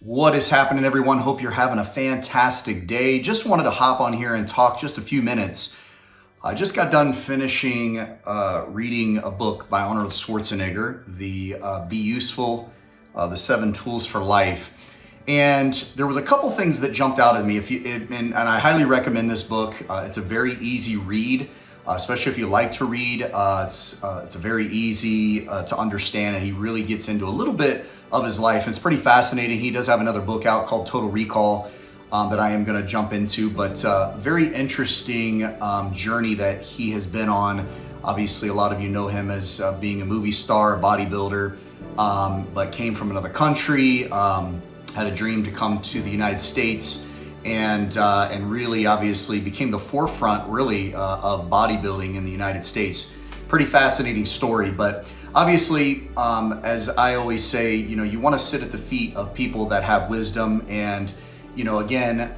What is happening, everyone? Hope you're having a fantastic day. Just wanted to hop on here and talk just a few minutes. I just got done finishing reading a book by Arnold Schwarzenegger, the Be Useful, the 7 Tools for Life. And there was a couple things that jumped out at me. And I highly recommend this book. It's a very easy read, especially if you like to read. It's a very easy to understand, and he really gets into a little bit of his life. It's pretty fascinating. He does have another book out called Total Recall that I am going to jump into, but very interesting journey that he has been on. Obviously, a lot of you know him as being a movie star, a bodybuilder, but came from another country, had a dream to come to the United States, and really obviously became the forefront really of bodybuilding in the United States. Pretty fascinating story, but obviously, as I always say, you want to sit at the feet of people that have wisdom. And, again,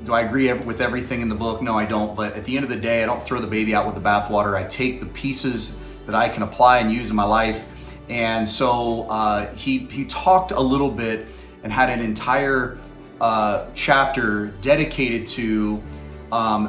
do I agree with everything in the book? No, I don't. But at the end of the day, I don't throw the baby out with the bathwater. I take the pieces that I can apply and use in my life. And so he talked a little bit and had an entire chapter dedicated to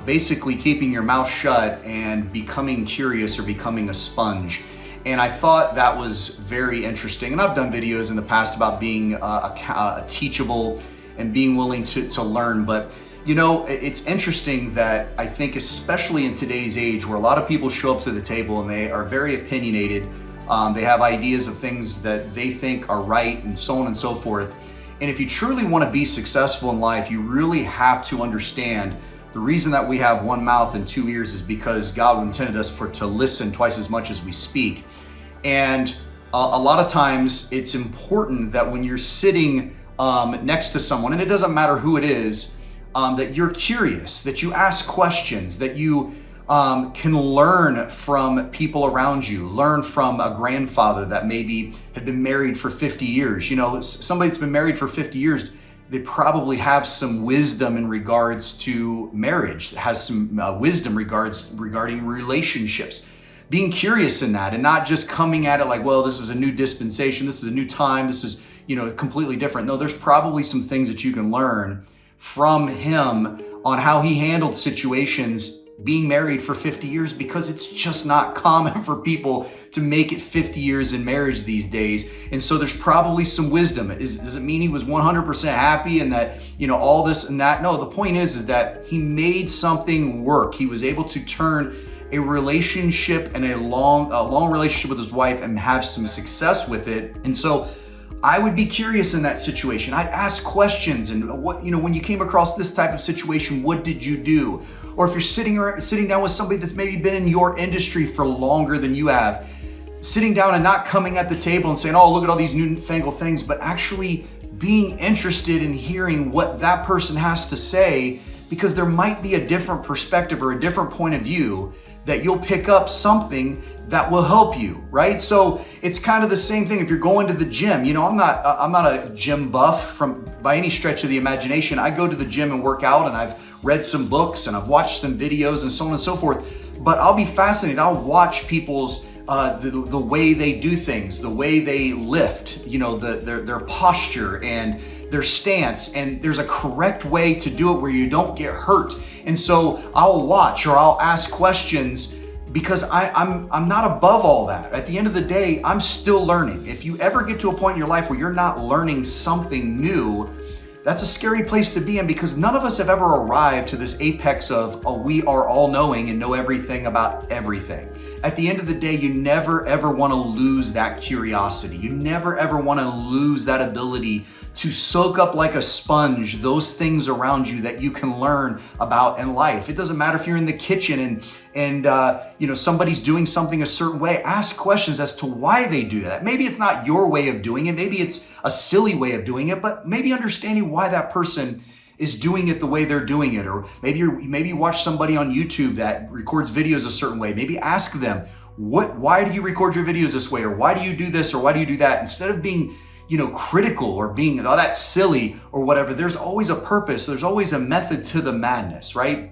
basically keeping your mouth shut and becoming curious or becoming a sponge. And I thought that was very interesting. And I've done videos in the past about being a teachable and being willing to learn. But, it's interesting that I think, especially in today's age where a lot of people show up to the table and they are very opinionated, they have ideas of things that they think are right and so on and so forth. And if you truly want to be successful in life, you really have to understand the reason that we have one mouth and 2 ears is because God intended us to listen twice as much as we speak. And a lot of times it's important that when you're sitting next to someone, and it doesn't matter who it is, that you're curious, that you ask questions, that you can learn from people around you, learn from a grandfather that maybe had been married for 50 years. Somebody that's been married for 50 years, they probably have some wisdom in regards to marriage, has some wisdom regarding relationships. Being curious in that and not just coming at it like, well, this is a new dispensation, this is a new time, this is, completely different. No, there's probably some things that you can learn from him on how he handled situations being married for 50 years, because it's just not common for people to make it 50 years in marriage these days. And so there's probably some wisdom. Does it mean he was 100% happy and that, all this and that? No, the point is that he made something work. He was able to turn a relationship and a long relationship with his wife and have some success with it. And so I would be curious in that situation. I'd ask questions, and when you came across this type of situation, what did you do? Or if you're sitting down with somebody that's maybe been in your industry for longer than you have, sitting down and not coming at the table and saying, oh, look at all these newfangled things, but actually being interested in hearing what that person has to say, because there might be a different perspective or a different point of view that you'll pick up something that will help you, right? So it's kind of the same thing if you're going to the gym. I'm not a gym buff by any stretch of the imagination. I go to the gym and work out, and I've read some books and I've watched some videos and so on and so forth. But I'll be fascinated. I'll watch people's the way they do things, the way they lift, their posture and their stance, and there's a correct way to do it where you don't get hurt. And so I'll watch or I'll ask questions because I'm not above all that. At the end of the day, I'm still learning. If you ever get to a point in your life where you're not learning something new, that's a scary place to be in, because none of us have ever arrived to this apex of, we are all knowing and know everything about everything. At the end of the day, you never ever want to lose that curiosity. You never ever want to lose that ability to soak up like a sponge those things around you that you can learn about in life. It doesn't matter if you're in the kitchen and somebody's doing something a certain way. Ask questions as to why they do that. Maybe it's not your way of doing it. Maybe it's a silly way of doing it, but maybe understanding why that person is doing it the way they're doing it. Or maybe you watch somebody on YouTube that records videos a certain way. Maybe ask them, why do you record your videos this way? Or why do you do this? Or why do you do that? Instead of being critical or being, oh, that's silly or whatever, there's always a purpose. There's always a method to the madness, right?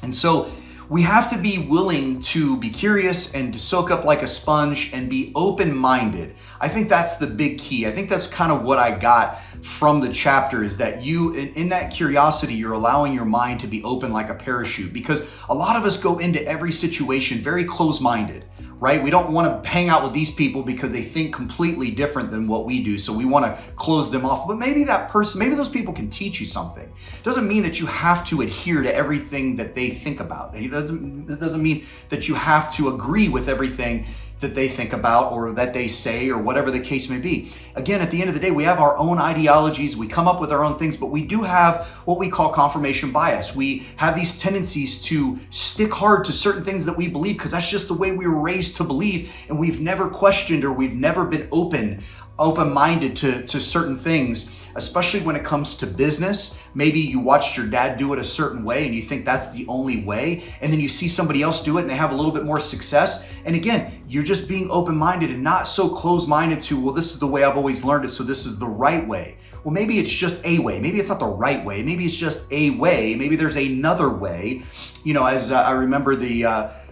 And so we have to be willing to be curious and to soak up like a sponge and be open-minded. I think that's the big key. I think that's kind of what I got from the chapter, is that you, in that curiosity, you're allowing your mind to be open like a parachute, because a lot of us go into every situation very close-minded, right? We don't want to hang out with these people because they think completely different than what we do. So we want to close them off. But maybe that person, maybe those people can teach you something. It doesn't mean that you have to adhere to everything that they think about. It doesn't mean that you have to agree with everything that they think about or that they say or whatever the case may be. Again, at the end of the day, we have our own ideologies, we come up with our own things, but we do have what we call confirmation bias. We have these tendencies to stick hard to certain things that we believe because that's just the way we were raised to believe, and we've never questioned or we've never been open-minded to certain things. Especially when it comes to business. Maybe you watched your dad do it a certain way and you think that's the only way, and then you see somebody else do it and they have a little bit more success. And again, you're just being open-minded and not so close-minded to, well, this is the way I've always learned it, so this is the right way. Well, maybe it's just a way. Maybe it's not the right way. Maybe it's just a way. Maybe there's another way. You know, as I remember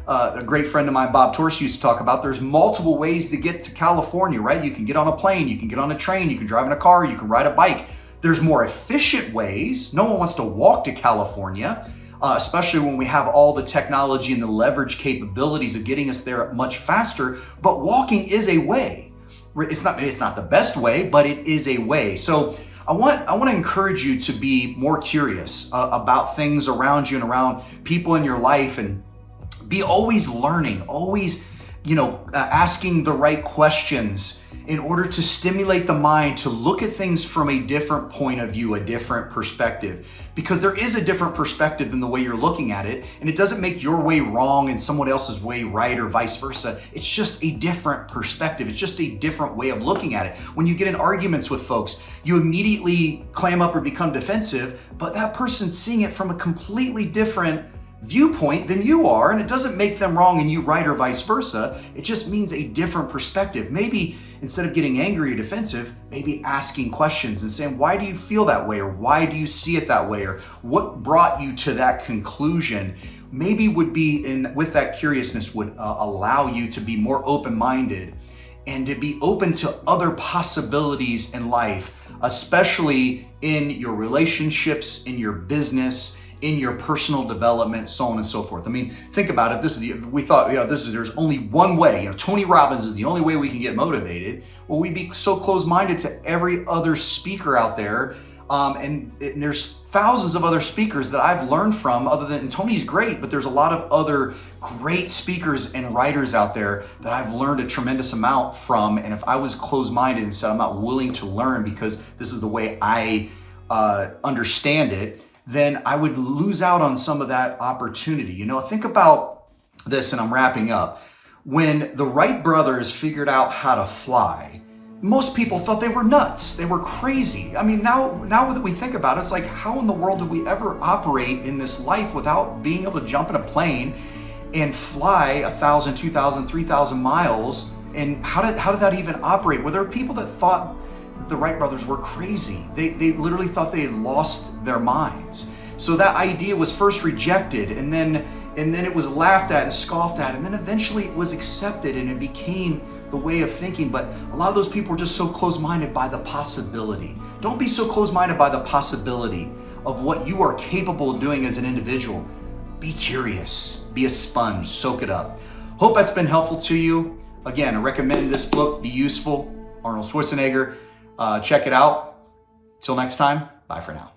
a great friend of mine, Bob Torse, used to talk about, there's multiple ways to get to California, right? You can get on a plane, you can get on a train, you can drive in a car, you can ride a bike. There's more efficient ways. No one wants to walk to California, especially when we have all the technology and the leverage capabilities of getting us there much faster. But walking is a way. It's not the best way, but it is a way. So I want to encourage you to be more curious about things around you and around people in your life, and be always learning, always, asking the right questions in order to stimulate the mind to look at things from a different point of view, a different perspective. Because there is a different perspective than the way you're looking at it, and it doesn't make your way wrong and someone else's way right or vice versa. It's just a different perspective. It's just a different way of looking at it. When you get in arguments with folks, you immediately clam up or become defensive, but that person's seeing it from a completely different viewpoint than you are, and it doesn't make them wrong and you right or vice versa. It just means a different perspective. Maybe instead of getting angry or defensive, maybe asking questions and saying, why do you feel that way? Or why do you see it that way? Or what brought you to that conclusion? Maybe would be with that curiousness would allow you to be more open-minded and to be open to other possibilities in life, especially in your relationships, in your business, in your personal development, so on and so forth. I mean, think about it. We thought, there's only one way. Tony Robbins is the only way we can get motivated. Well, we'd be so close-minded to every other speaker out there. And there's thousands of other speakers that I've learned from, and Tony's great, but there's a lot of other great speakers and writers out there that I've learned a tremendous amount from. And if I was closed-minded and said I'm not willing to learn because this is the way I understand it, then I would lose out on some of that opportunity. Think about this, and I'm wrapping up. When the Wright brothers figured out how to fly, most people thought they were nuts. They were crazy. I mean, now that we think about it, it's like, how in the world did we ever operate in this life without being able to jump in a plane and fly 1,000, 2,000, 3,000 miles? And how did that even operate? Well, there were people that thought the Wright brothers were crazy. They literally thought they had lost their minds. So that idea was first rejected, and then it was laughed at and scoffed at, and then eventually it was accepted and it became the way of thinking. But a lot of those people were just so close-minded by the possibility. Don't be so close-minded by the possibility of what you are capable of doing as an individual. Be curious, be a sponge, soak it up. Hope that's been helpful to you. Again, I recommend this book, be useful. Arnold Schwarzenegger. Check it out. Till next time, bye for now.